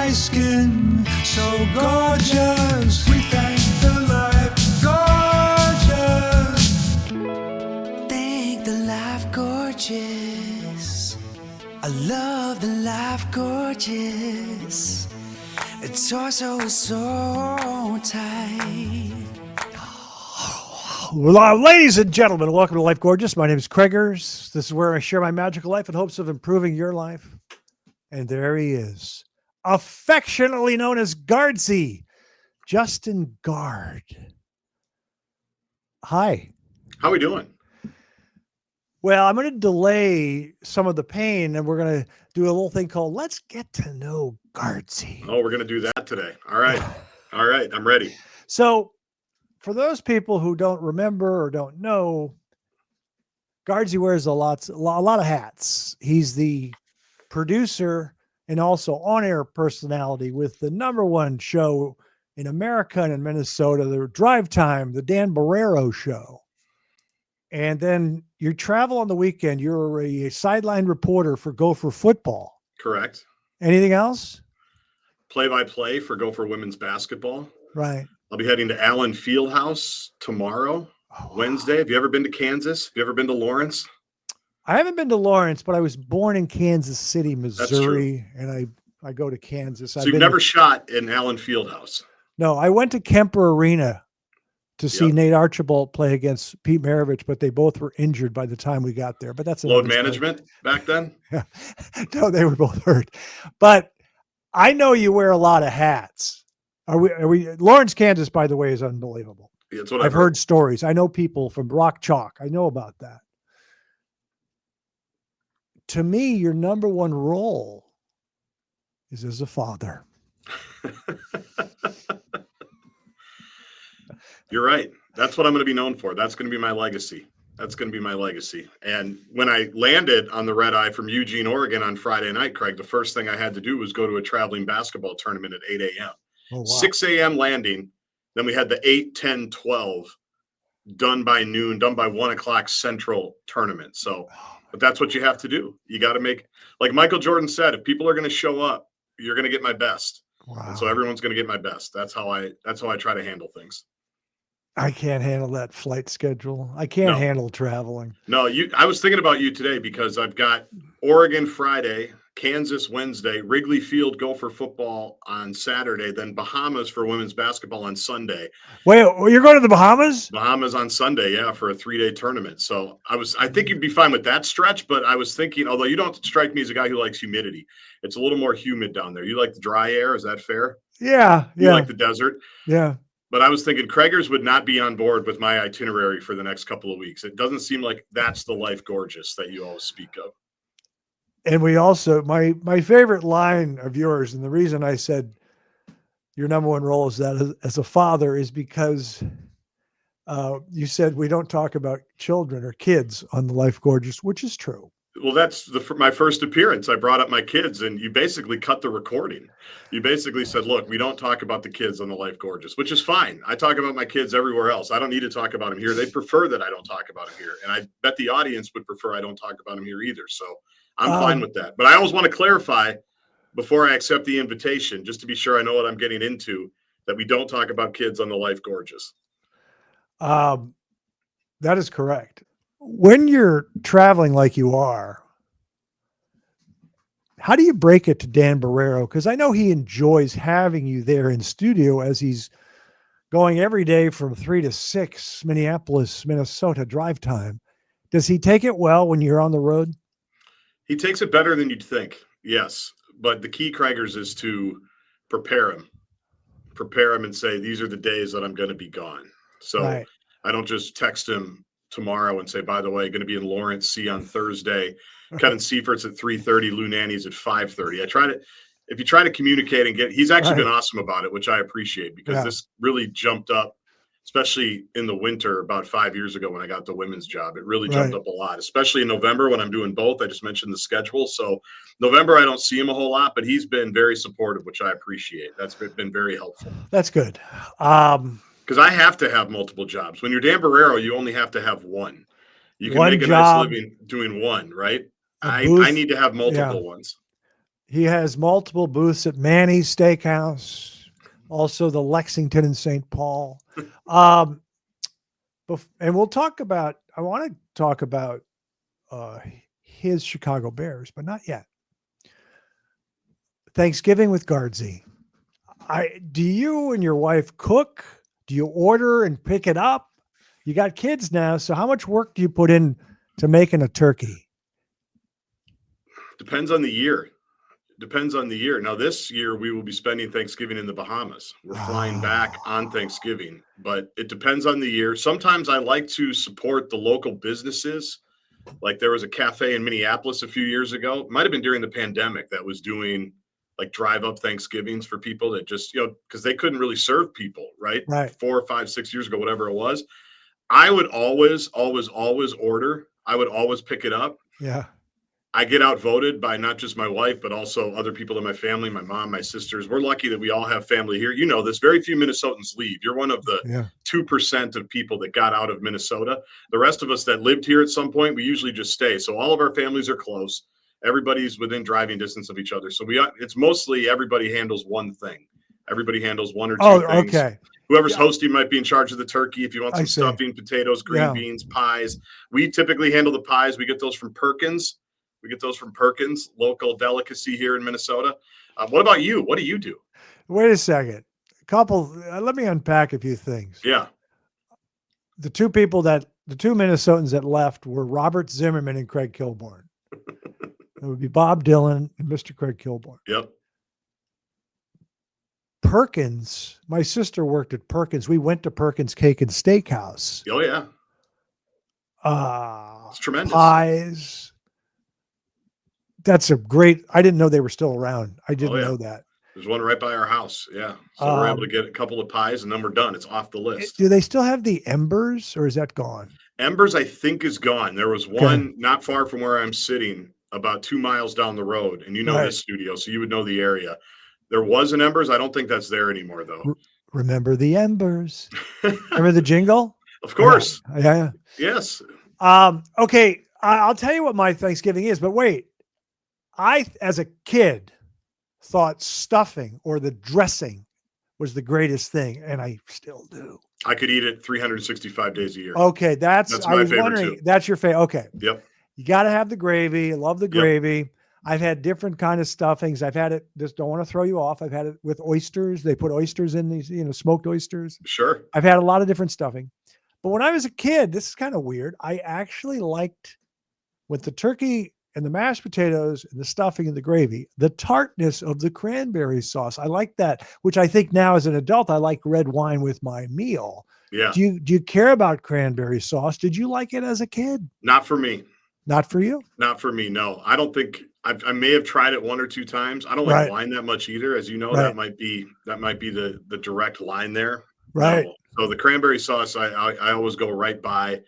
my skin so gorgeous. We thank the life gorgeous. Thank the life gorgeous. I love the life gorgeous. Its torso is so tight. Well, ladies and gentlemen, welcome to Life Gorgeous. My name is Craigers. This is where I share my magical life in hopes of improving your life. And there he is, affectionately known as Gaardsy, Justin Gaard. Hi. How we doing? Well, I'm going to delay some of the pain, and we're going to do a little thing called Let's Get to Know Gaardsy. Oh, we're going to do that today. All right. All right. I'm ready. So, for those people who don't remember or don't know, Gaardsy wears a lot of hats. He's the producer and also on-air personality with the #1 show in America and in Minnesota, the Drive Time, the Dan Barrero Show. And then you travel on the weekend. You're a sideline reporter for Gopher football. Correct. Anything else? Play-by-play for Gopher women's basketball. Right. I'll be heading to Allen Fieldhouse tomorrow, Wednesday. Have you ever been to Kansas? Have you ever been to Lawrence? I haven't been to Lawrence, but I was born in Kansas City, Missouri, and I go to Kansas. So you've never shot in Allen Fieldhouse? No, I went to Kemper Arena to see Nate Archibald play against Pete Maravich, but they both were injured by the time we got there. But that's load management back then? Yeah. No, they were both hurt. But I know you wear a lot of hats. Are we Lawrence, Kansas, by the way, is unbelievable. Yeah, that's what I've heard stories. I know people from Rock Chalk. I know about that. To me, your #1 role is as a father. You're right. That's what I'm going to be known for. That's going to be my legacy. That's going to be my legacy. And when I landed on the red eye from Eugene, Oregon on Friday night, Craig, the first thing I had to do was go to a traveling basketball tournament at 8 a.m. Oh, wow. 6 a.m. landing. Then we had the 8, 10, 12 done by noon, done by 1 o'clock Central tournament. So, but that's what you have to do. You got to make, like Michael Jordan said, if people are going to show up, you're going to get my best. Wow. And so everyone's going to get my best. That's how I try to handle things. I can't handle that flight schedule. I can't handle traveling. No, I was thinking about you today because I've got Oregon Friday, Kansas Wednesday, Wrigley Field Gopher football on Saturday, then Bahamas for women's basketball on Sunday. Wait, you're going to the Bahamas? Bahamas on Sunday, yeah, for a 3-day tournament. So I think you'd be fine with that stretch, but I was thinking, although you don't strike me as a guy who likes humidity, it's a little more humid down there. You like the dry air, is that fair? Yeah. You like the desert? Yeah. But I was thinking Craigers would not be on board with my itinerary for the next couple of weeks. It doesn't seem like that's the life gorgeous that you always speak of. And we also, my favorite line of yours, and the reason I said your #1 role is that as a father is because you said we don't talk about children or kids on the Life Gorgeous, which is true. Well, that's my first appearance. I brought up my kids, and you basically cut the recording. You basically said, look, we don't talk about the kids on the Life Gorgeous, which is fine. I talk about my kids everywhere else. I don't need to talk about them here. They prefer that I don't talk about them here. And I bet the audience would prefer I don't talk about them here either. So I'm fine with that. But I always want to clarify before I accept the invitation, just to be sure I know what I'm getting into, that we don't talk about kids on the Life Gorgeous. That is correct. When you're traveling like you are, how do you break it to Dan Barrero? Because I know he enjoys having you there in studio as he's going every day from 3 to 6, Minneapolis, Minnesota drive time. Does he take it well when you're on the road? He takes it better than you'd think, yes. But the key, Craigers, is to prepare him and say, these are the days that I'm going to be gone. So right. I don't just text him tomorrow and say, by the way, going to be in Lawrence, see you on Thursday. Kevin Seifert's at 3:30, Lou Nanny's at 5:30. If you try to communicate and he's actually been awesome about it, which I appreciate because this really jumped up, especially in the winter about 5 years ago when I got the women's job. It really jumped up a lot, especially in November when I'm doing both. I just mentioned the schedule. So November, I don't see him a whole lot, but he's been very supportive, which I appreciate. That's been very helpful. That's good. Because I have to have multiple jobs. When you're Dan Barrero, you only have to have one. You can make a nice living doing one, right? I need to have multiple ones. He has multiple booths at Manny's Steakhouse, also the Lexington and St. Paul. And we'll talk about, I want to talk about his Chicago Bears, but not yet. Thanksgiving with Gaardsy. Do you and your wife cook? Do you order and pick it up? You got kids now, so how much work do you put in to making a turkey? Depends on the year. Now, this year we will be spending Thanksgiving in the Bahamas. We're flying back on Thanksgiving, but it depends on the year. Sometimes I like to support the local businesses. Like there was a cafe in Minneapolis a few years ago. It might have been during the pandemic that was doing like drive-up Thanksgivings for people that just, because they couldn't really serve people, right? 4 or 5, 6 years ago, whatever it was. I would always order. I would always pick it up. Yeah. I get outvoted by not just my wife, but also other people in my family, my mom, my sisters. We're lucky that we all have family here. You know this. Very few Minnesotans leave. You're one of the 2% of people that got out of Minnesota. The rest of us that lived here at some point, we usually just stay. So all of our families are close. Everybody's within driving distance of each other. So it's mostly everybody handles one thing. Everybody handles one or two things. Okay. Whoever's hosting might be in charge of the turkey. If you want some stuffing, potatoes, green beans, pies. We typically handle the pies. We get those from Perkins. Local delicacy here in Minnesota. What about you? What do you do? Wait a second. Let me unpack a few things. Yeah. The two Minnesotans that left were Robert Zimmerman and Craig Kilborn. It would be Bob Dylan and Mr. Craig Kilborn. Yep. Perkins, my sister worked at Perkins. We went to Perkins Cake and Steakhouse. Oh, yeah. It's tremendous. Pies. That's I didn't know they were still around. I didn't know that. There's one right by our house. Yeah. So we're able to get a couple of pies and then we're done. It's off the list. Do they still have the Embers or is that gone? Embers, I think, is gone. There was one not far from where I'm sitting, about 2 miles down the road. And this studio, so you would know the area. There was an Embers. I don't think that's there anymore, though. Remember the Embers. Remember the jingle? Of course. Yeah. Yes. Okay. I'll tell you what my Thanksgiving is, but wait. I, as a kid, thought stuffing or the dressing was the greatest thing, and I still do. I could eat it 365 days a year. Okay, that's my favorite too. That's your favorite. Okay. Yep. You got to have the gravy. I love the gravy. I've had different kind of stuffings. I've had it, just don't want to throw you off. I've had it with oysters. They put oysters in these, smoked oysters. Sure. I've had a lot of different stuffing. But when I was a kid, this is kind of weird. I actually liked, with the turkey and the mashed potatoes and the stuffing and the gravy, the tartness of the cranberry sauce. I like that, which I think now as an adult, I like red wine with my meal. Yeah. Do you care about cranberry sauce? Did you like it as a kid? Not for me. Not for you? Not for me. No, I don't think I may have tried it 1 or 2 times. I don't like wine that much either. As you know, that might be the direct line there. Right. No. So the cranberry sauce, I always go right by.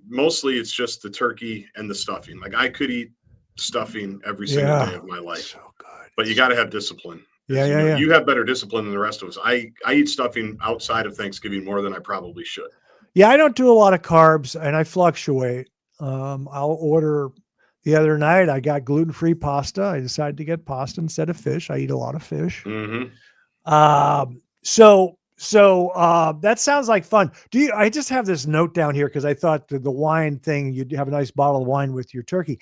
Mostly it's just the turkey and the stuffing. Like I could eat stuffing every single day of my life. So good. But you got to have discipline. Yeah. You have better discipline than the rest of us. I eat stuffing outside of Thanksgiving more than I probably should. Yeah, I don't do a lot of carbs and I fluctuate. I'll order. The other night I got gluten-free pasta. I decided to get pasta instead of fish. I eat a lot of fish. Mm-hmm. So that sounds like fun. I just have this note down here because I thought the wine thing, you'd have a nice bottle of wine with your turkey.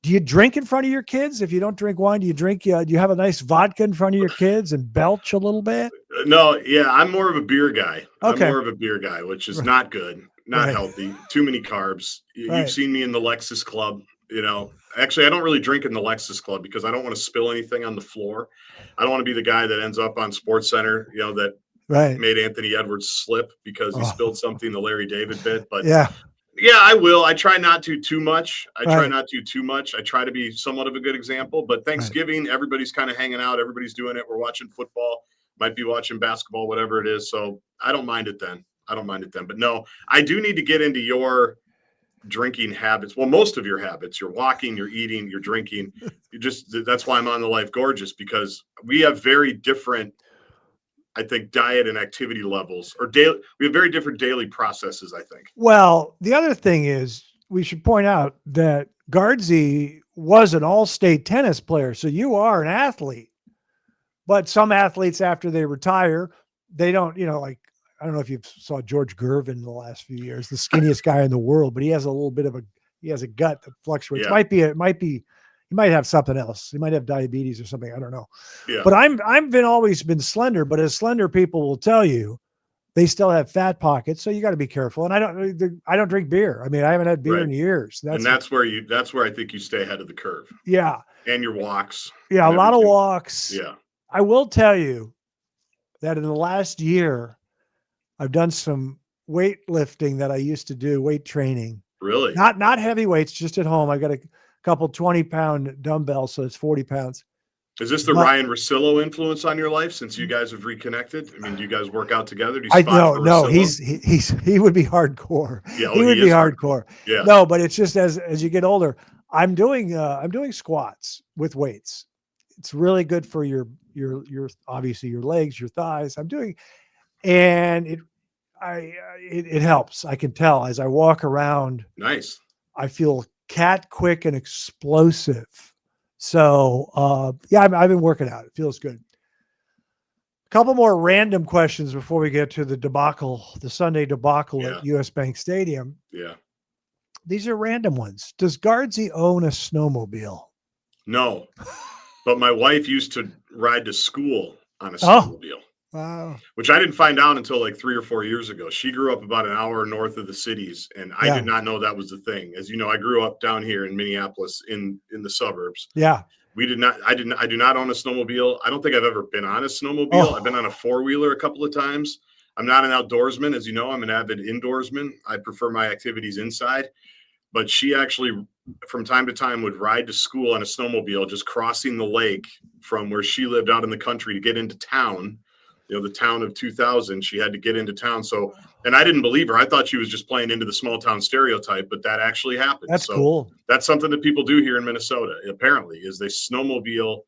Do you drink in front of your kids? If you don't drink wine, do you have a nice vodka in front of your kids and belch a little bit? No, yeah, I'm more of a beer guy. Okay. I'm more of a beer guy, which is not good, not healthy, too many carbs. You've seen me in the Lexus Club. Actually, I don't really drink in the Lexus Club because I don't want to spill anything on the floor. I don't want to be the guy that ends up on Sports Center, that made Anthony Edwards slip because he spilled something the Larry David bit. But yeah, I will. I try not to too much. I try to be somewhat of a good example. But Thanksgiving, everybody's kind of hanging out. Everybody's doing it. We're watching football, might be watching basketball, whatever it is. So I don't mind it then. But no, I do need to get into your drinking habits. Well, most of your habits. You're walking, you're eating, you're drinking. That's why I'm on the Life Gorgeous, because we have very different, I think, diet and activity levels, we have very different daily processes, I think. Well, the other thing is we should point out that Gaardsy was an all-state tennis player. So you are an athlete. But some athletes, after they retire, they don't, like, I don't know if you saw George Gervin in the last few years, the skinniest guy in the world, but he has a little bit of he has a gut that fluctuates. Yeah. He might have something else. He might have diabetes or something. I don't know. Yeah. But I've always been slender, but as slender people will tell you, they still have fat pockets. So you got to be careful. And I don't drink beer. I mean, I haven't had beer in years. That's where I think you stay ahead of the curve. Yeah. And your walks. Yeah. A lot of walks. Yeah. I will tell you that in the last year, I've done some weightlifting that I used to do, weight training. Really? Not heavy weights, just at home. I got a couple 20-pound dumbbells, so it's 40 pounds. Is this the Ryan Russillo influence on your life since you guys have reconnected? I mean, do you guys work out together? Do you no, he would be hardcore. Yeah, he would be hardcore. Yeah. No, but it's just as you get older, I'm doing squats with weights. It's really good for your obviously your legs, your thighs. And it helps. I can tell as I walk around. Nice. I feel cat quick and explosive. So I've been working out. It feels good. A couple more random questions before we get to the Sunday debacle at US Bank Stadium. Yeah. These are random ones. Does Gaardsy own a snowmobile? No. But my wife used to ride to school on a snowmobile. Wow. Which I didn't find out until like 3 or 4 years ago. She grew up about an hour north of the cities, and I did not know that was the thing. As you know, I grew up down here in Minneapolis in the suburbs. Yeah. I do not own a snowmobile. I don't think I've ever been on a snowmobile. I've been on a four-wheeler a couple of times. I'm not an outdoorsman. As you know, I'm an avid indoorsman. I prefer my activities inside. But she actually, from time to time, would ride to school on a snowmobile, just crossing the lake from where she lived out in the country to get into town. The town of 2000, she had to get into town. So, and I didn't believe her. I thought she was just playing into the small town stereotype, but that actually happened. That's cool. That's something that people do here in Minnesota, apparently, is they snowmobile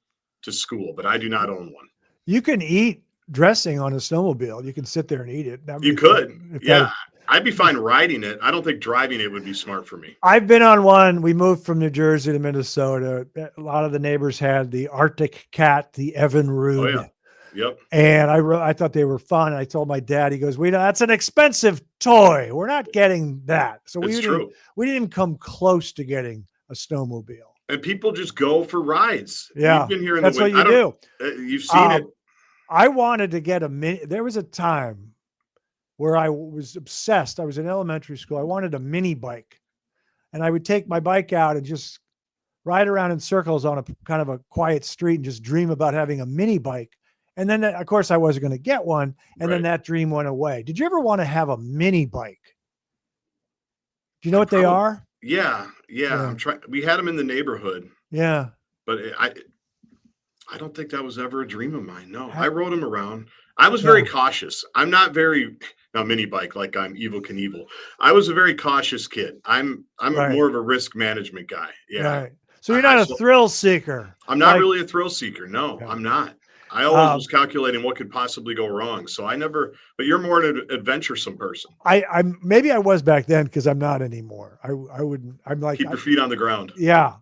to school, but I do not own one. You can eat dressing on a snowmobile. You can sit there and eat it. You could. Yeah. I'd be fine riding it. I don't think driving it would be smart for me. I've been on one. We moved from New Jersey to Minnesota. A lot of the neighbors had the Arctic Cat, the Evinrude. Oh, yeah. Yep. And I thought they were fun. I told my dad, he goes, that's an expensive toy. We're not getting that. So we didn't even come close to getting a snowmobile. And people just go for rides. Yeah. You've been here in that's what you do. You've seen it. I wanted to get there was a time where I was obsessed. I was in elementary school. I wanted a mini bike, and I would take my bike out and just ride around in circles on a kind of a quiet street and just dream about having a mini bike. And then, of course, I wasn't going to get one. And then that dream went away. Did you ever want to have a mini bike? Do you know what they are? Yeah. We had them in the neighborhood. Yeah. But I don't think that was ever a dream of mine. No, I rode them around. I was very cautious. I'm not very mini bike like I'm Evel Knievel. I was a very cautious kid. I'm more of a risk management guy. Yeah. Right. So you're not a thrill seeker. I'm not really a thrill seeker. No, I'm not. I always was calculating what could possibly go wrong. So but you're more an adventuresome person. Maybe I was back then because I'm not anymore. I'm like, keep your feet on the ground. Yeah.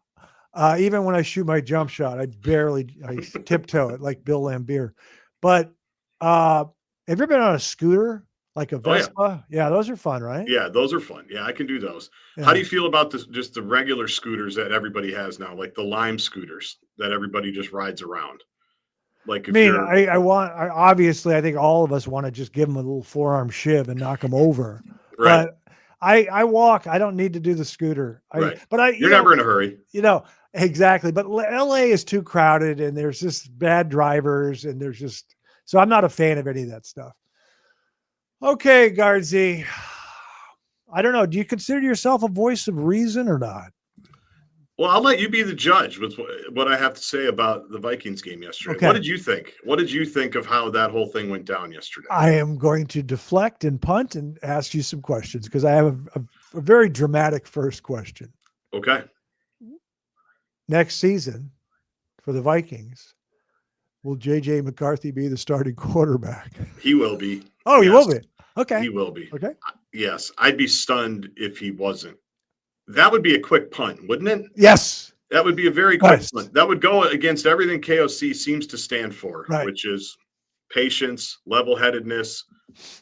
Even when I shoot my jump shot, I tiptoe it like Bill Lambier. But have you ever been on a scooter, like a Vespa? Oh, yeah, those are fun, right? Yeah, those are fun. Yeah, I can do those. Yeah. How do you feel about just the regular scooters that everybody has now, like the Lime scooters that everybody just rides around? Like, obviously, I think all of us want to just give them a little forearm shiv and knock them over. Right. But I walk. I don't need to do the scooter. Right. You're never in a hurry. Exactly. But LA is too crowded, and there's just bad drivers, and so I'm not a fan of any of that stuff. Okay, Gaardsy. I don't know. Do you consider yourself a voice of reason or not? Well, I'll let you be the judge with what I have to say about the Vikings game yesterday. Okay. What did you think? What did you think of how that whole thing went down yesterday? I am going to deflect and punt and ask you some questions because I have a very dramatic first question. Okay. Next season for the Vikings, will J.J. McCarthy be the starting quarterback? He will be. Oh, he will be. Okay. He will be. Okay. Yes. I'd be stunned if he wasn't. That would be a quick punt, wouldn't it? Yes. That would be a very quick Nice. one. That would go against everything KOC seems to stand for, Right. which is patience, level-headedness,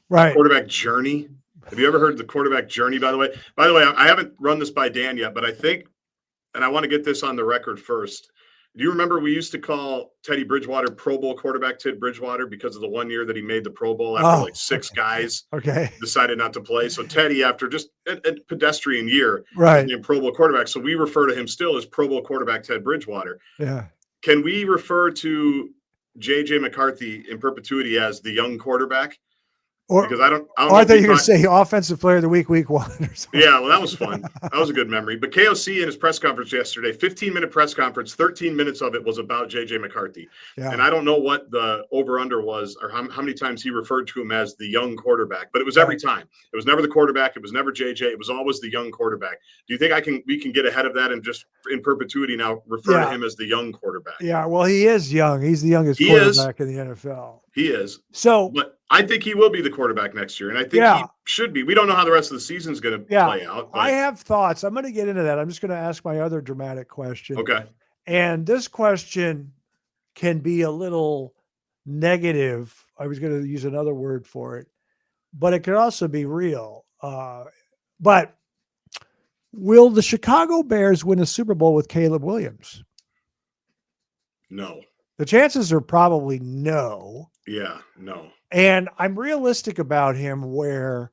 Right. quarterback journey. Have you ever heard the quarterback journey, by the way? By the way, I haven't run this by Dan yet, but I think, and I want to get this on the record first. Do you remember we used to call Teddy Bridgewater Pro Bowl quarterback Ted Bridgewater because of the one year that he made the Pro Bowl after like six guys decided not to play? So Teddy, after just a pedestrian year, was named Pro Bowl quarterback. So we refer to him still as Pro Bowl quarterback Ted Bridgewater. Yeah. Can we refer to J.J. McCarthy in perpetuity as the young quarterback? Because I don't I thought you were going to say offensive player of the week 1 or something. Yeah, well, that was fun. That was a good memory. But KOC in his press conference yesterday, 15-minute press conference, 13 minutes of it was about J.J. McCarthy. Yeah. And I don't know what the over-under was or how many times he referred to him as the young quarterback, but it was every time. It was never the quarterback. It was never J.J. It was always the young quarterback. Do you think we can get ahead of that and just in perpetuity now refer to him as the young quarterback? Yeah, well, he is young. He's the youngest quarterback in the NFL. He is. So, but I think he will be the quarterback next year, and I think he should be. We don't know how the rest of the season is going to play out. But... I have thoughts. I'm going to get into that. I'm just going to ask my other dramatic question. Okay. And this question can be a little negative. I was going to use another word for it, but it could also be real. But will the Chicago Bears win a Super Bowl with Caleb Williams? No. The chances are probably no. Yeah, no. And I'm realistic about him where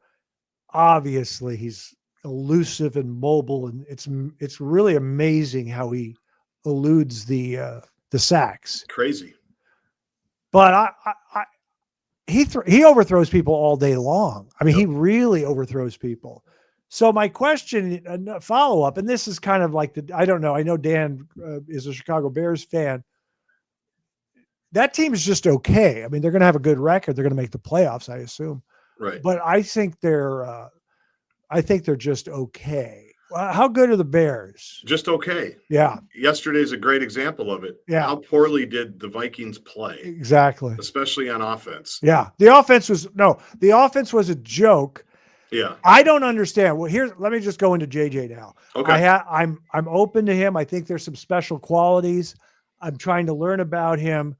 obviously he's elusive and mobile, and it's really amazing how he eludes the sacks. Crazy. But he overthrows people all day long. I mean, he really overthrows people. So my question, follow-up, and this is kind of like I don't know. I know Dan is a Chicago Bears fan. That team is just okay. I mean, they're going to have a good record. They're going to make the playoffs, I assume. Right. But I think they're just okay. How good are the Bears? Just okay. Yeah. Yesterday's a great example of it. Yeah. How poorly did the Vikings play? Exactly. Especially on offense. Yeah. The offense was a joke. Yeah. I don't understand. Well, let me just go into JJ now. Okay. I'm open to him. I think there's some special qualities. I'm trying to learn about him.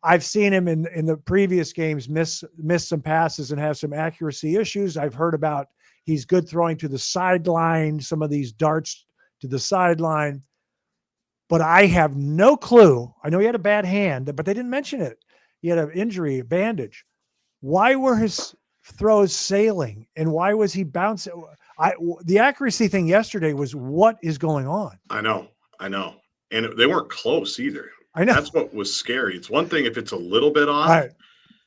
I've seen him in the previous games miss some passes and have some accuracy issues. I've heard about he's good throwing to the sideline, some of these darts to the sideline. But I have no clue. I know he had a bad hand, but they didn't mention it. He had an injury, a bandage. Why were his throws sailing, and why was he bouncing? The accuracy thing yesterday was, what is going on? I know. And they weren't close either. I know. That's what was scary. It's one thing if it's a little bit off.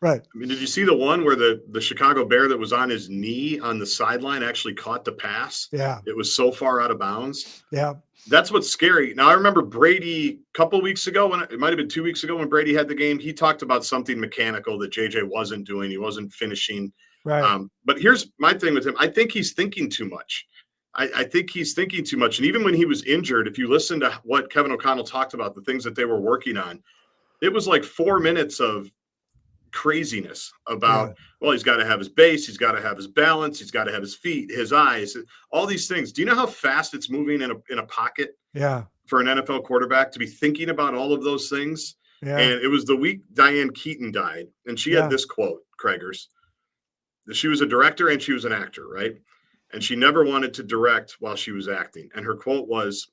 Right. I mean, did you see the one where the Chicago Bear that was on his knee on the sideline actually caught the pass? Yeah. It was so far out of bounds. Yeah. That's what's scary. Now, I remember Brady a couple of weeks ago, it might have been 2 weeks ago when Brady had the game, he talked about something mechanical that JJ wasn't doing. He wasn't finishing. Right. But here's my thing with him. I think he's thinking too much. I think he's thinking too much. And even when he was injured, if you listen to what Kevin O'Connell talked about, the things that they were working on, it was like 4 minutes of craziness about, well, he's got to have his base, he's got to have his balance, he's got to have his feet, his eyes, all these things. Do you know how fast it's moving in a pocket? Yeah. For an NFL quarterback to be thinking about all of those things. Yeah. And it was the week Diane Keaton died. And she had this quote, Craigers. She was a director and she was an actor, right? And she never wanted to direct while she was acting. And her quote was,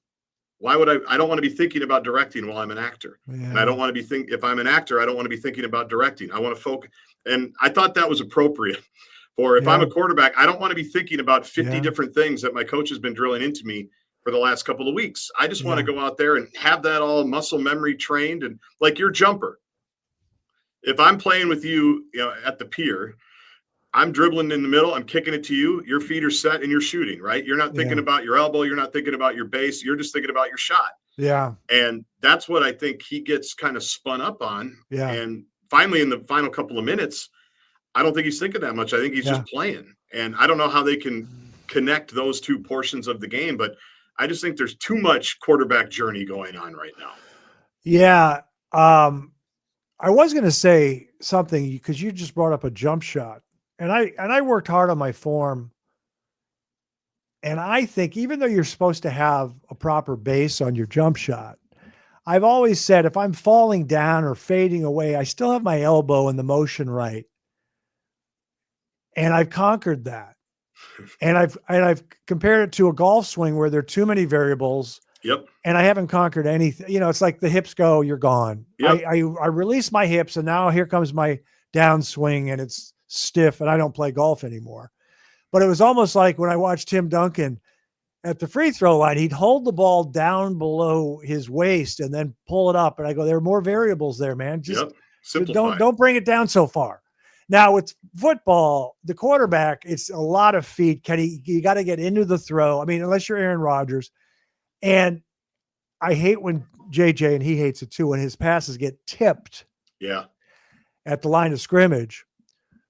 why would I don't want to be thinking about directing while I'm an actor. Yeah. And I don't want to be if I'm an actor, I don't want to be thinking about directing. I want to focus. And I thought that was appropriate for if I'm a quarterback, I don't want to be thinking about 50 different things that my coach has been drilling into me for the last couple of weeks. I just want to go out there and have that all muscle memory trained. And like your jumper, if I'm playing with you, at the pier, I'm dribbling in the middle, I'm kicking it to you, your feet are set and you're shooting, right? You're not thinking about your elbow. You're not thinking about your base. You're just thinking about your shot. Yeah. And that's what I think he gets kind of spun up on. Yeah. And finally, in the final couple of minutes, I don't think he's thinking that much. I think he's just playing. And I don't know how they can connect those two portions of the game, but I just think there's too much quarterback journey going on right now. Yeah. I was going to say something because you just brought up a jump shot. And I worked hard on my form And I think even though you're supposed to have a proper base on your jump shot, I've always said if I'm falling down or fading away, I still have my elbow in the motion right. And I've conquered that. And I've compared it to a golf swing where there are too many variables. Yep. And I haven't conquered anything. You know, it's like the hips go, you're gone. Yep. I release my hips, and now here comes my downswing, and it's stiff, and I don't play golf anymore. But it was almost like when I watched Tim Duncan at the free throw line, he'd hold the ball down below his waist and then pull it up. And I go, there are more variables there, man. Just don't bring it down so far. Now with football, the quarterback, it's a lot of feet. You got to get into the throw. I mean, unless you're Aaron Rodgers. And I hate when JJ, and he hates it too, when his passes get tipped at the line of scrimmage.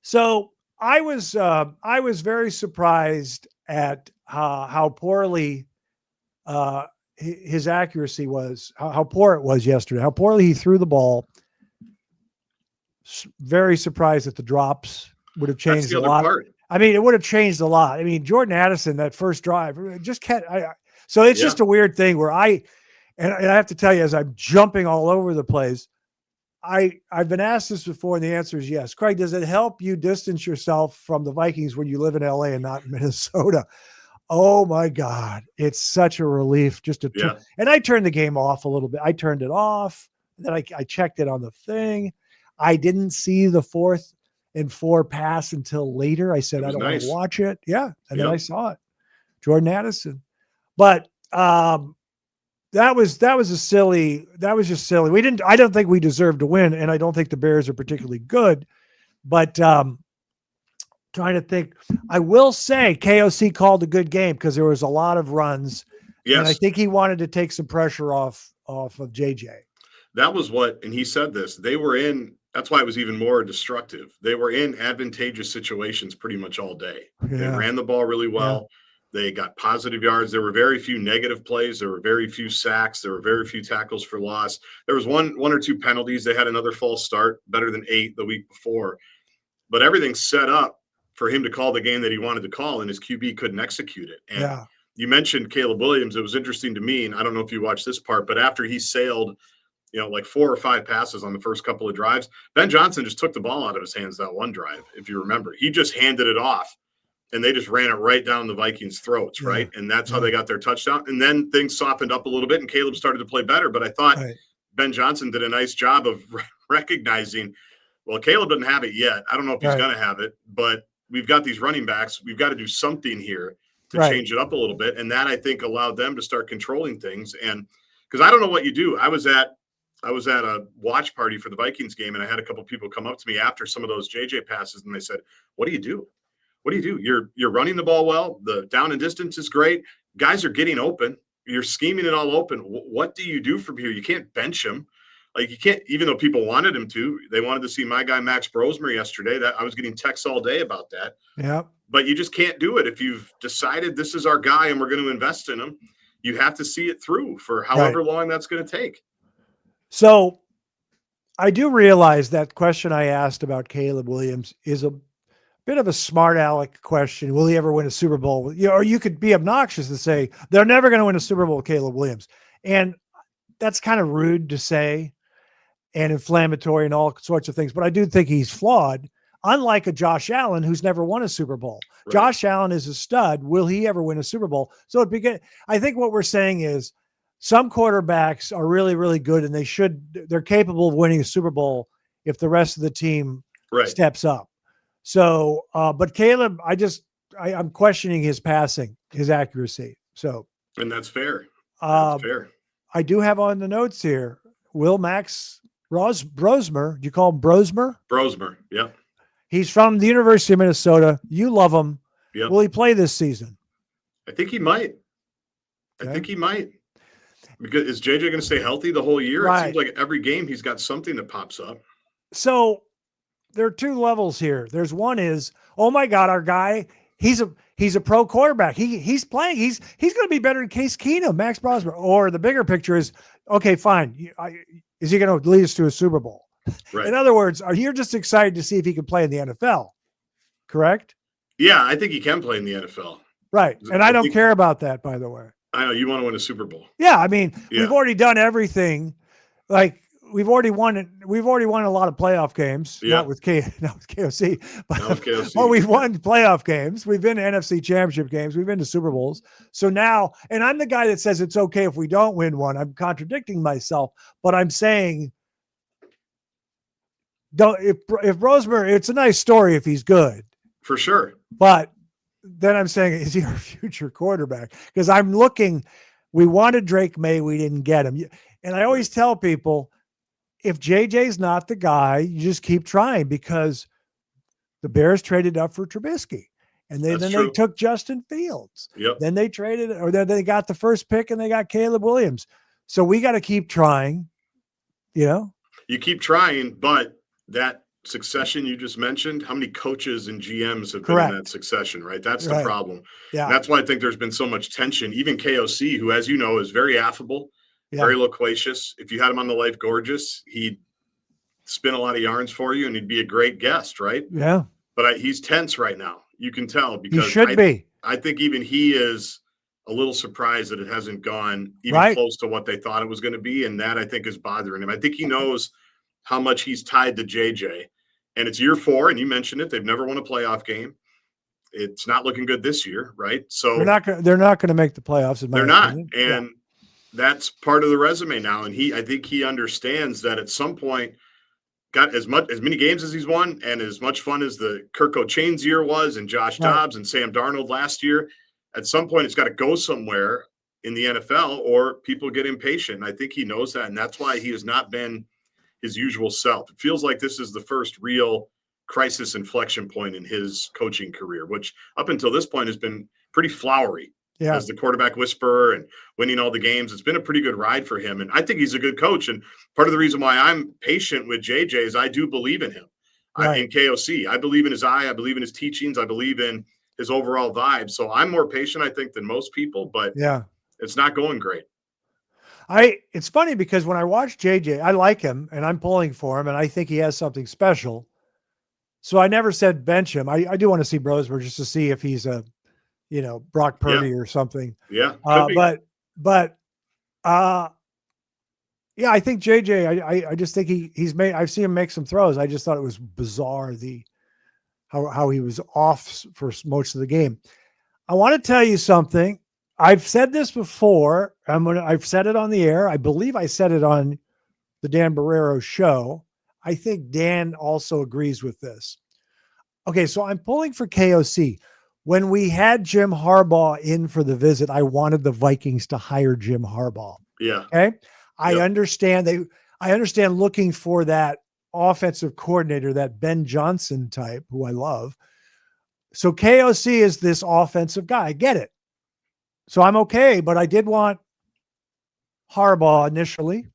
So I was very surprised at how poorly his accuracy was, how poor it was yesterday, how poorly he threw the ball. Very surprised that the drops would have changed a lot. I mean, it would have changed a lot. I mean, Jordan Addison, that first drive, just can't. So it's just a weird thing where I have to tell you, as I'm jumping all over the place, I've been asked this before, and the answer is yes. Craig, does it help you distance yourself from the Vikings when you live in LA and not in Minnesota? Oh my God. It's such a relief just to and I turned the game off a little bit. I turned it off. And then I checked it on the thing. I didn't see the 4th and 4 pass until later. I said, I don't want to watch it. Yeah. And then I saw it. Jordan Addison. But that was just silly. I don't think we deserved to win, and I don't think the Bears are particularly good. But trying to think, I will say KOC called a good game because there was a lot of runs. Yes. And I think he wanted to take some pressure off of JJ. That was and he said this, that's why it was even more destructive. They were in advantageous situations pretty much all day. Yeah. They ran the ball really well. Yeah. They got positive yards. There were very few negative plays. There were very few sacks. There were very few tackles for loss. There was one or two penalties. They had another false start, better than 8 the week before. But everything's set up for him to call the game that he wanted to call, and his QB couldn't execute it. And you mentioned Caleb Williams. It was interesting to me, and I don't know if you watched this part, but after he sailed – like 4 or 5 passes on the first couple of drives, Ben Johnson just took the ball out of his hands that one drive, if you remember. He just handed it off, and they just ran it right down the Vikings' throats, right? And that's how they got their touchdown. And then things softened up a little bit, and Caleb started to play better. But I thought Ben Johnson did a nice job of recognizing, well, Caleb doesn't have it yet. I don't know if he's going to have it, but we've got these running backs. We've got to do something here to change it up a little bit. And that, I think, allowed them to start controlling things. And because I don't know what you do. I was at a watch party for the Vikings game, and I had a couple people come up to me after some of those JJ passes, and they said, what do you do? What do you do? You're running the ball well. The down and distance is great. Guys are getting open. You're scheming it all open. What do you do from here? You can't bench him. Like, you can't, even though people wanted him to. They wanted to see my guy Max Brosmer yesterday. That I was getting texts all day about that. Yeah. But you just can't do it. If you've decided this is our guy and we're going to invest in him, you have to see it through for however long that's going to take. So I do realize that question I asked about Caleb Williams is a bit of a smart aleck question. Will he ever win a Super Bowl? Or you could be obnoxious and say they're never going to win a Super Bowl with Caleb Williams. And that's kind of rude to say and inflammatory and all sorts of things. But I do think he's flawed, unlike a Josh Allen who's never won a Super Bowl. Right. Josh Allen is a stud. Will he ever win a Super Bowl? So I think what we're saying is, some quarterbacks are really, really good, and they're capable of winning a Super Bowl if the rest of the team steps up. So, but Caleb, I'm questioning his passing, his accuracy. So, and that's fair. That's fair. I do have on the notes here, Will Max Brosmer. Do you call him Brosmer? Brosmer. Yeah. He's from the University of Minnesota. You love him. Yep. Will he play this season? I think he might. Because is JJ going to stay healthy the whole year? Right. It seems like every game he's got something that pops up. So there are 2 levels here. There's one is, oh my God, our guy, he's a pro quarterback. He's playing. He's going to be better than Case Keenum, Max Brosmer. Or the bigger picture is, okay, fine. Is he going to lead us to a Super Bowl? Right. In other words, you're just excited to see if he can play in the NFL, correct? Yeah, I think he can play in the NFL. Right. And I don't care about that, by the way. I know you want to win a Super Bowl. Yeah. I mean, we've already done everything. Like we've already won a lot of playoff games, not with KOC, but we've won playoff games. We've been to NFC championship games. We've been to Super Bowls. So now, and I'm the guy that says it's okay if we don't win one. I'm contradicting myself, but I'm saying, if Roseberry, it's a nice story if he's good. For sure. But then I'm saying, is he our future quarterback? Because I'm looking, we wanted Drake May, we didn't get him. And I always tell people, if JJ's not the guy, you just keep trying, because the Bears traded up for Trubisky. And then they took Justin Fields. Yep. Then they traded, or then they got the first pick and they got Caleb Williams. So we got to keep trying, You keep trying, but that succession you just mentioned, how many coaches and GMs have been in that succession, right? That's the problem. Yeah. And that's why I think there's been so much tension. Even KOC, who, as you know, is very affable, very loquacious. If you had him on the Life Gorgeous, he'd spin a lot of yarns for you and he'd be a great guest, right? Yeah. But he's tense right now. You can tell, because he should be. I think even he is a little surprised that it hasn't gone even close to what they thought it was going to be. And that, I think, is bothering him. I think he knows how much he's tied to JJ. And it's year 4, and you mentioned it. They've never won a playoff game. It's not looking good this year, right? So they're not going to make the playoffs. They're not. And that's part of the resume now. And I think he understands that at some point, got as many games as he's won, and as much fun as the Kirk O'Chain's year was, and Josh Dobbs and Sam Darnold last year, at some point it's got to go somewhere in the NFL, or people get impatient. And I think he knows that. And that's why he has not been his usual self. It feels like this is the first real crisis inflection point in his coaching career, which up until this point has been pretty flowery as the quarterback whisperer and winning all the games. It's been a pretty good ride for him. And I think he's a good coach. And part of the reason why I'm patient with JJ is I do believe in him. In KOC. I believe in his eye. I believe in his teachings. I believe in his overall vibe. So I'm more patient, I think, than most people, but it's not going great. It's funny because when I watch JJ, I like him and I'm pulling for him and I think he has something special. So I never said bench him. I do want to see Brosmer just to see if he's a, Brock Purdy or something. Yeah. I think JJ, I just think he's made, I've seen him make some throws. I just thought it was bizarre how he was off for most of the game. I want to tell you something. I've said this before. I've said it on the air. I believe I said it on the Dan Barrero show. I think Dan also agrees with this. Okay, so I'm pulling for KOC. When we had Jim Harbaugh in for the visit, I wanted the Vikings to hire Jim Harbaugh. Yeah. Okay. I understand looking for that offensive coordinator, that Ben Johnson type, who I love. So KOC is this offensive guy. I get it. So I'm okay, but I did want Harbaugh initially.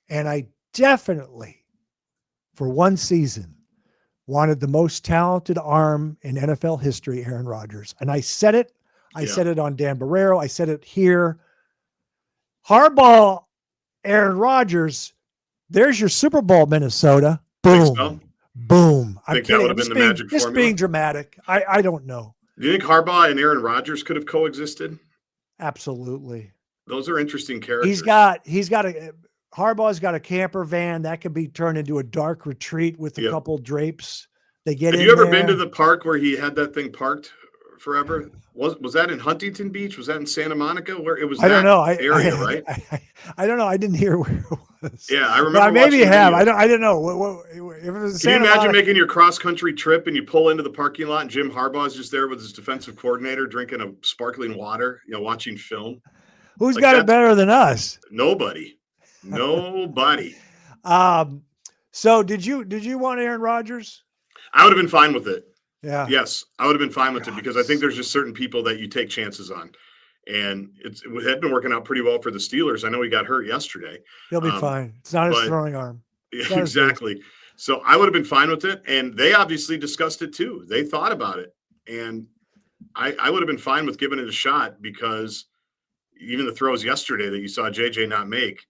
And I definitely, for one season, wanted the most talented arm in NFL history, Aaron Rodgers. And I said it. I said it on Dan Barrero. I said it here. Harbaugh, Aaron Rodgers, there's your Super Bowl, Minnesota. Boom. So. Boom. I think that would have been the magic formula. Just being dramatic. I don't know. Do you think Harbaugh and Aaron Rodgers could have coexisted? Absolutely. Those are interesting characters. Harbaugh's got a camper van that could be turned into a dark retreat with a couple drapes. Have you ever been to the park where he had that thing parked forever? Was that in Huntington Beach? Was that in Santa Monica? Where it was? I don't know. Right? I don't know. I didn't hear where it was. Yeah, I remember. But I maybe have. I don't know. If it was Can you imagine making your cross country trip and you pull into the parking lot and Jim Harbaugh's just there with his defensive coordinator drinking a sparkling water, watching film? Who's got it better than us? Nobody. So did you want Aaron Rodgers? I would have been fine with it. Yeah. Yes, I would have been fine with it because I think there's just certain people that you take chances on. And it had been working out pretty well for the Steelers. I know he got hurt yesterday. He'll be fine. It's not his throwing arm. Exactly. So I would have been fine with it. And they obviously discussed it too. They thought about it. And I would have been fine with giving it a shot because even the throws yesterday that you saw JJ not make,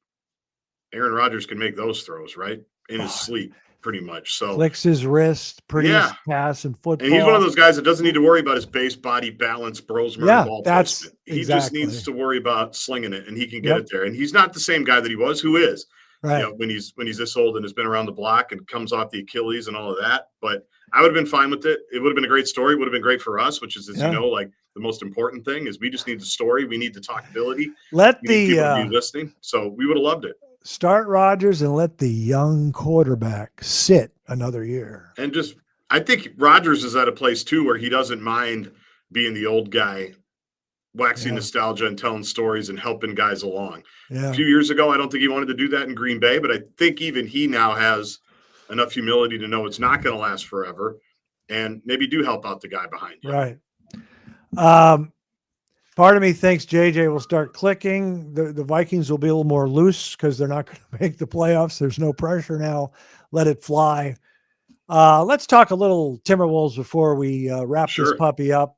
Aaron Rodgers can make those throws, right? In his sleep. pretty much. So flicks his wrist, prettiest pass in football. And he's one of those guys that doesn't need to worry about his base, body, balance, ball placement. He just needs to worry about slinging it, and he can get it there. And he's not the same guy that he was, who is, right. When he's this old and has been around the block and comes off the Achilles and all of that. But I would have been fine with it. It would have been a great story. It would have been great for us, which is, like the most important thing is we just need the story. We need the talkability. Let people be listening. So we would have loved it. Start Rodgers and let the young quarterback sit another year. And I think Rodgers is at a place too where he doesn't mind being the old guy, waxing nostalgia and telling stories and helping guys along. Yeah. A few years ago, I don't think he wanted to do that in Green Bay, but I think even he now has enough humility to know it's not going to last forever, and maybe do help out the guy behind you. Right. Part of me thinks JJ will start clicking. The Vikings will be a little more loose because they're not going to make the playoffs. There's no pressure now. Let it fly. Let's talk a little Timberwolves before we wrap this puppy up.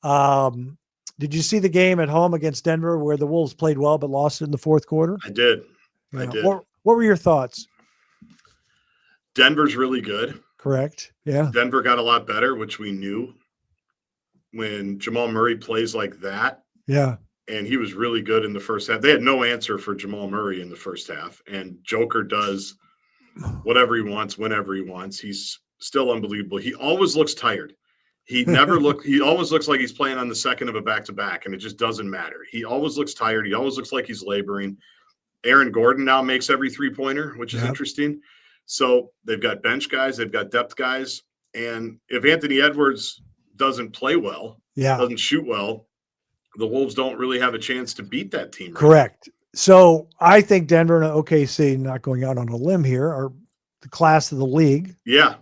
Did you see the game at home against Denver where the Wolves played well but lost it in the fourth quarter? I did. Yeah. I did. What were your thoughts? Denver's really good. Correct. Yeah. Denver got a lot better, which we knew. When Jamal Murray plays like that. Yeah. And he was really good in the first half. They had no answer for Jamal Murray in the first half. And Joker does whatever he wants, whenever he wants. He's still unbelievable. He always looks tired. He always looks like he's playing on the second of a back-to-back, and it just doesn't matter. He always looks tired. He always looks like he's laboring. Aaron Gordon now makes every three-pointer, which is interesting. So they've got bench guys. They've got depth guys. And if Anthony Edwards doesn't play well, doesn't shoot well, the Wolves don't really have a chance to beat that team. Right? Correct. So I think Denver and OKC, not going out on a limb here, are the class of the league. Yeah.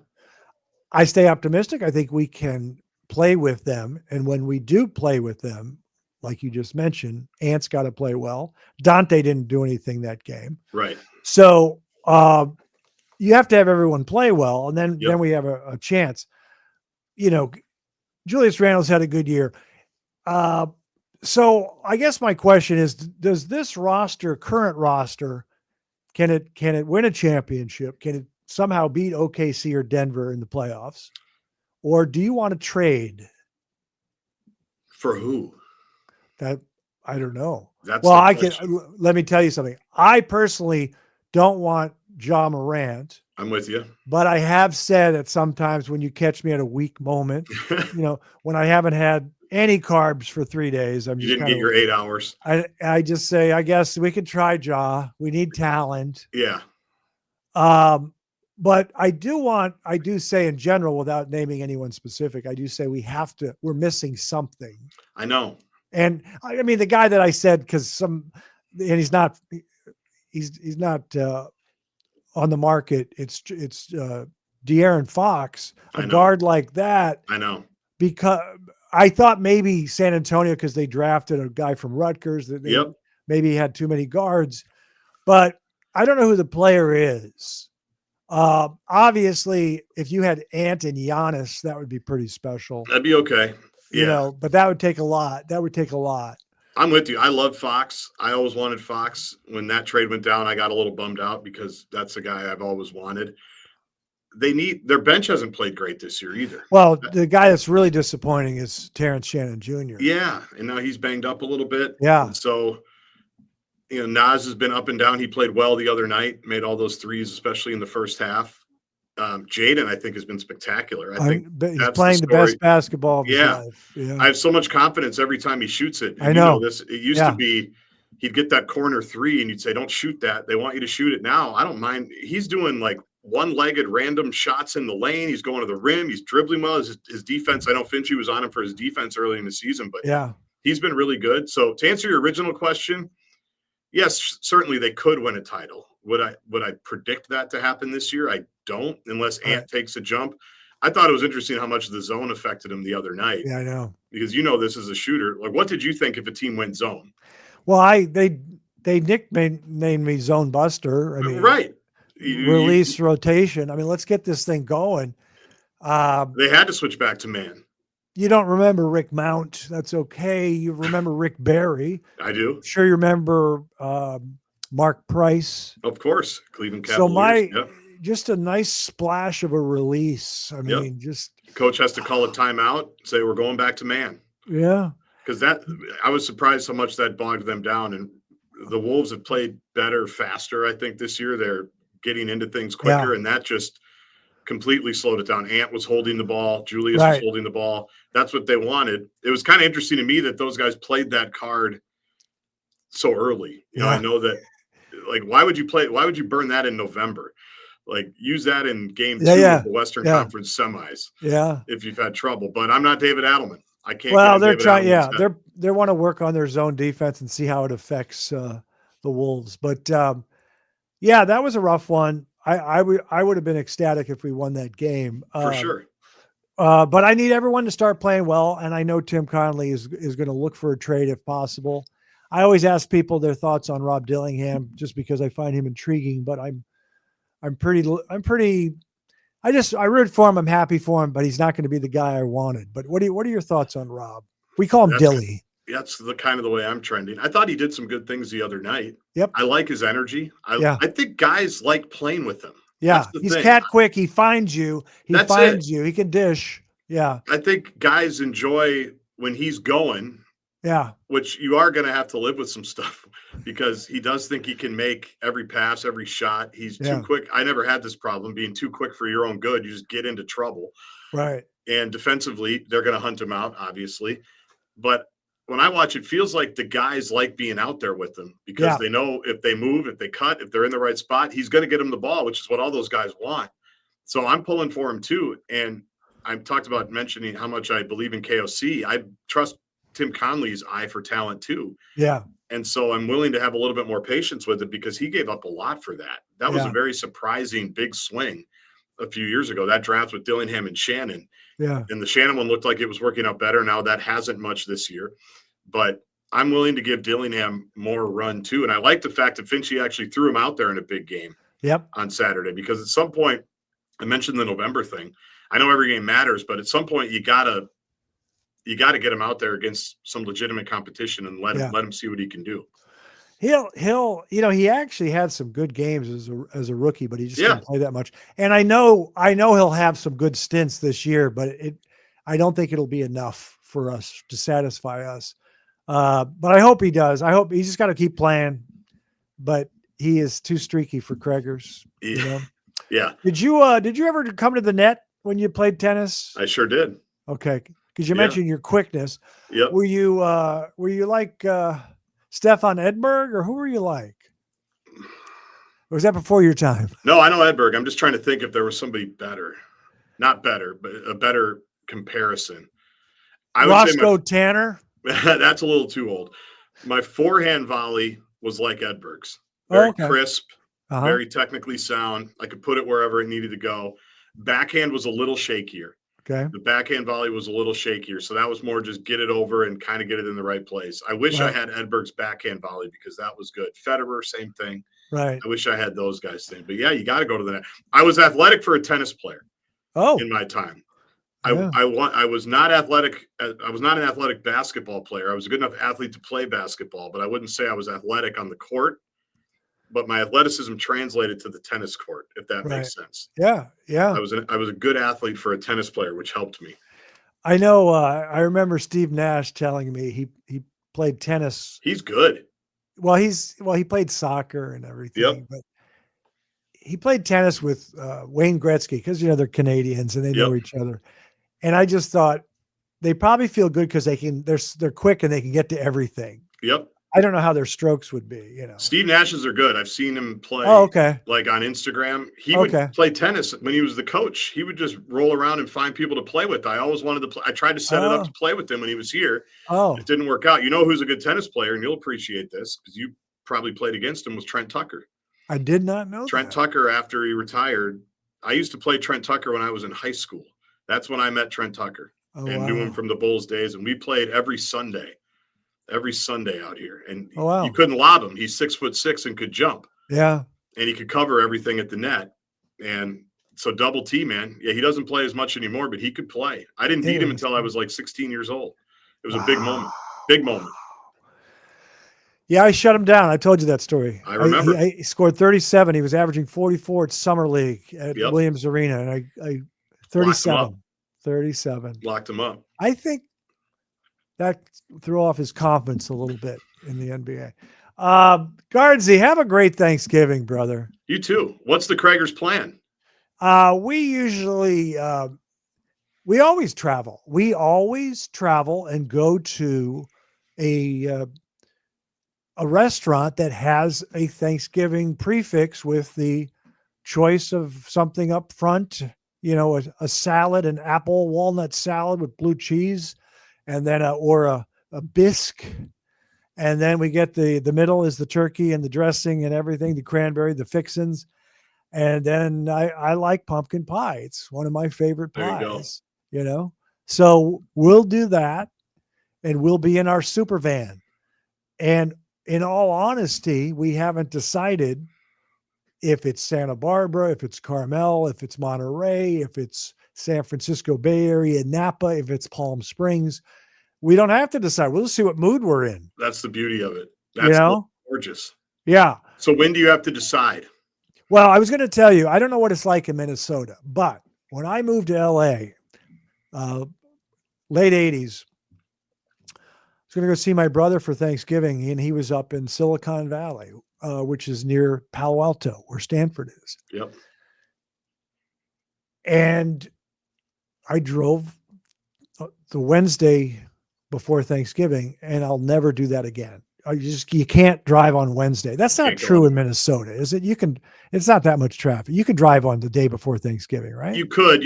I stay optimistic. I think we can play with them. And when we do play with them, like you just mentioned, Ant's got to play well. Dante didn't do anything that game. Right. So you have to have everyone play well, and then we have a chance. Julius Randle's had a good year. So I guess my question is, does this current roster, can it win a championship? Can it somehow beat OKC or Denver in the playoffs? Or do you want to trade? For who? That I don't know. Let me tell you something. I personally don't want Ja Morant. I'm with you. But I have said that sometimes when you catch me at a weak moment, when I haven't had any carbs for 3 days, you didn't get your 8 hours. I just say, I guess we could try Ja. We need talent. Yeah. But I do say in general, without naming anyone specific, I do say we're missing something. I know. And I mean, the guy that I said, he's not on the market. It's De'Aaron Fox, a guard like that. I know. Because I thought maybe San Antonio, because they drafted a guy from Rutgers, that maybe had too many guards, but I don't know who the player is. Obviously, if you had Ant and Giannis, that would be pretty special. That'd be okay. But that would take a lot. I'm with you. I love Fox. I always wanted Fox. When that trade went down, I got a little bummed out because that's the guy I've always wanted. Their bench hasn't played great this year either. Well, the guy that's really disappointing is Terrence Shannon Jr. Yeah, and now he's banged up a little bit. Yeah. And so, Naz has been up and down. He played well the other night, made all those threes, especially in the first half. Jaden, I think, has been spectacular. I think he's playing the best basketball of his life. Yeah. I have so much confidence every time he shoots it. I know. This. It used to be he'd get that corner three and you'd say, don't shoot that. They want you to shoot it now. I don't mind. He's doing like one-legged random shots in the lane. He's going to the rim. He's dribbling well. His defense, I know Finchie was on him for his defense early in the season, but he's been really good. So to answer your original question, yes, certainly they could win a title. Would I predict that to happen this year? I don't, unless Ant takes a jump. I thought it was interesting how much the zone affected him the other night. Yeah, I know. Because this is a shooter. Like, what did you think if a team went zone? Well, they nicknamed me Zone Buster. I mean, right. Release rotation. I mean, let's get this thing going. They had to switch back to man. You don't remember Rick Mount. That's okay. You remember Rick Barry. I do. I'm sure you remember Mark Price. Of course. Cleveland Cavaliers. So just a nice splash of a release. I mean, just coach has to call a timeout, say we're going back to man. Yeah. Because I was surprised how much that bogged them down. And the Wolves have played better, faster, I think, this year. They're getting into things quicker, and that just completely slowed it down. Ant was holding the ball. Julius was holding the ball. That's what they wanted. It was kind of interesting to me that those guys played that card so early. You know, I know that, like, why would you burn that in November? Like, use that in game 2 of the Western Conference semis. Yeah. If you've had trouble. But I'm not David Adelman. I can't. Well, they're trying. Yeah, they want to work on their zone defense and see how it affects the Wolves. But yeah, that was a rough one. I would have been ecstatic if we won that game for sure. But I need everyone to start playing well, and I know Tim Connolly is going to look for a trade if possible. I always ask people their thoughts on Rob Dillingham just because I find him intriguing. But I'm pretty. I root for him. I'm happy for him, but he's not going to be the guy I wanted. But what are your thoughts on Rob? We call him Dilly. That's the kind of the way I'm trending. I thought he did some good things the other night. Yep. I like his energy. I think guys like playing with him. Yeah. He's cat quick. He finds you. He can dish. Yeah. I think guys enjoy when he's going. Yeah. Which you are going to have to live with some stuff because he does think he can make every pass, every shot. He's too quick. I never had this problem being too quick for your own good. You just get into trouble. Right. And defensively, they're going to hunt him out, obviously. But when I watch, it feels like the guys like being out there with him because they know if they move, if they cut, if they're in the right spot, he's going to get him the ball, which is what all those guys want. So I'm pulling for him too. And I talked about mentioning how much I believe in KOC. I trust Tim Conley's eye for talent too. Yeah. And so I'm willing to have a little bit more patience with it because he gave up a lot for that. That was a very surprising big swing a few years ago, that draft with Dillingham and Shannon. Yeah. And the Shannon one looked like it was working out better. Now that hasn't much this year, but I'm willing to give Dillingham more run too. And I like the fact that Finchie actually threw him out there in a big game on Saturday, because at some point, I mentioned the November thing. I know every game matters, but at some point you gotta get him out there against some legitimate competition and let him see what he can do. He'll he actually had some good games as a rookie, but he just didn't play that much. And I know he'll have some good stints this year, but I don't think it'll be enough for us to satisfy us. But I hope he does. I hope he's just got to keep playing, but he is too streaky for Craigers. Yeah. Did you ever come to the net when you played tennis? I sure did. Okay. Because you mentioned your quickness. Yep. Were you like Stefan Edberg, or who were you like? Or was that before your time? No, I know Edberg. I'm just trying to think if there was somebody better. Not better, but a better comparison. I would Roscoe Tanner? That's a little too old. My forehand volley was like Edberg's. Very crisp, very technically sound. I could put it wherever it needed to go. Backhand was a little shakier. Okay. The backhand volley was a little shakier. So that was more just get it over and kind of get it in the right place. I wish I had Edberg's backhand volley because that was good. Federer, same thing. Right. I wish I had those guys thing. But yeah, you got to go to the net. I was athletic for a tennis player. In my time. I was not athletic. I was not an athletic basketball player. I was a good enough athlete to play basketball, but I wouldn't say I was athletic on the court. But my athleticism translated to the tennis court, if that makes sense. Yeah, yeah. I was a good athlete for a tennis player, which helped me. I know. I remember Steve Nash telling me he played tennis. He's good. Well, he played soccer and everything, but he played tennis with Wayne Gretzky because they're Canadians and they know each other. And I just thought they probably feel good because they're quick and they can get to everything. Yep. I don't know how their strokes would be, Steve Nash's are good. I've seen him play. Oh, okay. Like on Instagram. He would play tennis when he was the coach. He would just roll around and find people to play with. I always wanted to play. I tried to set it up to play with him when he was here. Oh. It didn't work out. You know who's a good tennis player, and you'll appreciate this because you probably played against him, was Trent Tucker. I did not know Trent Tucker, after he retired. I used to play Trent Tucker when I was in high school. That's when I met Trent Tucker and knew him from the Bulls days. And we played every Sunday out here. And you couldn't lob him. He's 6'6" and could jump. Yeah. And he could cover everything at the net. And so double T, man. Yeah, he doesn't play as much anymore, but he could play. I didn't beat him until I was like 16 years old. It was a big moment. Big moment. Yeah, I shut him down. I told you that story. I remember. He scored 37. He was averaging 44 at Summer League at Williams Arena. And I 37. 37. Locked him up. I think that threw off his confidence a little bit in the NBA. Gaardsy, have a great Thanksgiving, brother. You too. What's the Krager's plan? We usually we always travel. We always travel and go to a restaurant that has a Thanksgiving prefix with the choice of something up front, you know, a salad, an apple walnut salad with blue cheese, and then a bisque. And then we get the middle is the turkey and the dressing and everything, the cranberry, the fixins. And then I like pumpkin pie. It's one of my favorite pies, you know? So we'll do that, and we'll be in our super van. And in all honesty, we haven't decided if it's Santa Barbara, if it's Carmel, if it's Monterey, if it's San Francisco Bay Area, Napa, if it's Palm Springs. We don't have to decide. We'll see what mood we're in. That's the beauty of it. That's gorgeous. Yeah. So when do you have to decide? Well, I was going to tell you, I don't know what it's like in Minnesota, but when I moved to LA, late 80s, I was going to go see my brother for Thanksgiving, and he was up in Silicon Valley, which is near Palo Alto, where Stanford is. Yep. And I drove the Wednesday before Thanksgiving, and I'll never do that again. You can't drive on Wednesday. That's not true in Minnesota, is it? It's not that much traffic. You can drive on the day before Thanksgiving, right? You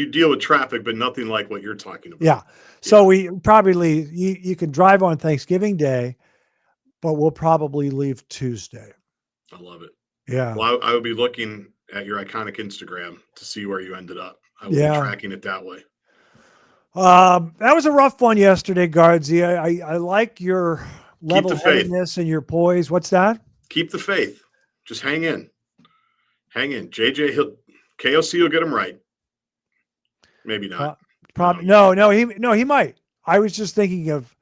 deal with traffic, but nothing like what you're talking about. Yeah. So we probably, you can drive on Thanksgiving Day, but we'll probably leave Tuesday. I love it. Yeah. Well, I will be looking at your iconic Instagram to see where you ended up. I will be tracking it that way. That was a rough one yesterday, Gaardsy. I like your level-headedness and your poise. What's that? Keep the faith. Just hang in. Hang in. KOC will get him right. Maybe not. Probably no. He might. I was just thinking of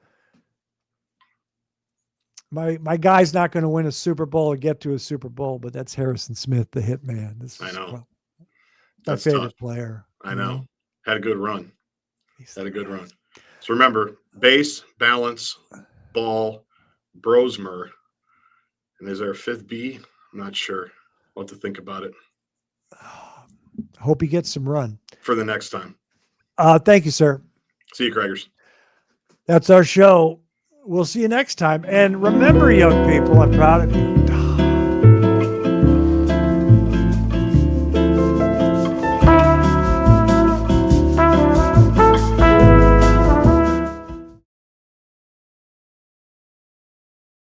my guy's not going to win a Super Bowl or get to a Super Bowl, but that's Harrison Smith, the hitman. I know. My favorite player. I know. Had a good run. So remember, base, balance, ball, Brosmer. And is there a fifth B? I'm not sure. I'll have to think about it. Hope he gets some run. For the next time. Thank you, sir. See you, Kraggers. That's our show. We'll see you next time. And remember, young people, I'm proud of you.